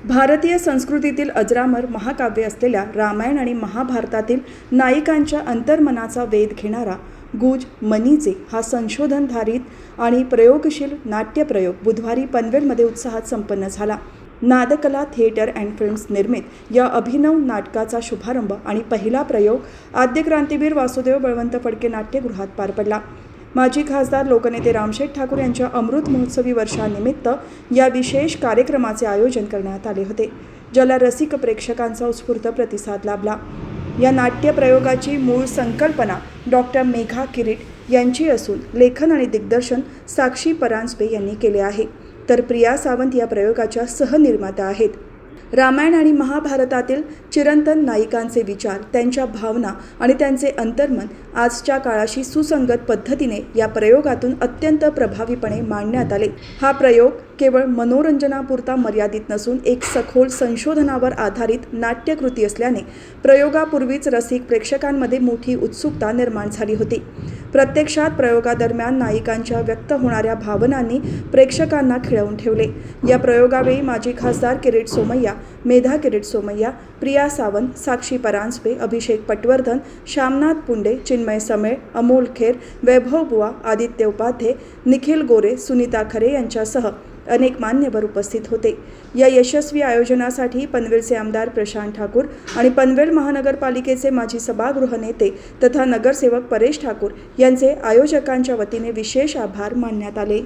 भारतीय संस्कृतीतील अजरामर महाकाव्य असलेल्या रामायण आणि महाभारतातील नायिकांच्या अंतर्मनाचा वेध घेणारा गुज मनीचे हा संशोधनाधारित आणि प्रयोगशील नाट्यप्रयोग बुधवारी पनवेलमध्ये उत्साहात संपन्न झाला. नादकला थिएटर अँड फिल्म्स निर्मित या अभिनव नाटकाचा शुभारंभ आणि पहिला प्रयोग आद्य क्रांतीवीर वासुदेव बळवंत फडके नाट्यगृहात पार पडला. माजी खासदार लोकनेते रामशेठ ठाकूर यांच्या अमृत महोत्सवी वर्षानिमित्त या विशेष कार्यक्रमाचे आयोजन करण्यात आले होते, ज्याला रसिक प्रेक्षकांचा उत्स्फूर्त प्रतिसाद लाभला. या नाट्यप्रयोगाची मूळ संकल्पना डॉक्टर मेघा किरीट यांची असून लेखन आणि दिग्दर्शन साक्षी परांजपे यांनी केले आहे, तर प्रिया सावंत या प्रयोगाच्या सहनिर्मात्या आहेत. रामायण आणि महाभारतातील चिरंतन नायिकांचे विचार, त्यांच्या भावना आणि त्यांचे अंतर्मन आजच्या काळाशी सुसंगत पद्धतीने या प्रयोगातून अत्यंत प्रभावीपणे मांडण्यात आले. हा प्रयोग केवळ मनोरंजनापुरता मर्यादित नसून एक सखोल संशोधनावर आधारित नाट्यकृती असल्याने प्रयोगापूर्वीच रसिक प्रेक्षकांमध्ये मोठी उत्सुकता निर्माण झाली होती. प्रत्यक्षात प्रयोगादरम्यान नायिकांच्या व्यक्त होणाऱ्या भावनांनी प्रेक्षकांना खिळवून ठेवले. या प्रयोगावेळी माजी खासदार किरीट सोमय्या, मेधा किरीट सोमय्या, प्रिया सावंत, साक्षी परांजपे, अभिषेक पटवर्धन, श्यामनाथ पुंडे, चिन्मय समेळ, अमोल खेर, वैभव बुवा, आदित्य उपाध्ये, निखिल गोरे, सुनीता खरे यांच्यासह अनेक मान्यवर उपस्थित होते. या यशस्वी आयोजनासाठी पनवेलचे आमदार प्रशांत ठाकूर आणि पनवेल महानगरपालिकेचे माजी सभागृह नेते तथा नगरसेवक परेश ठाकूर यांचे आयोजकांच्या वतीने विशेष आभार मानण्यात आले.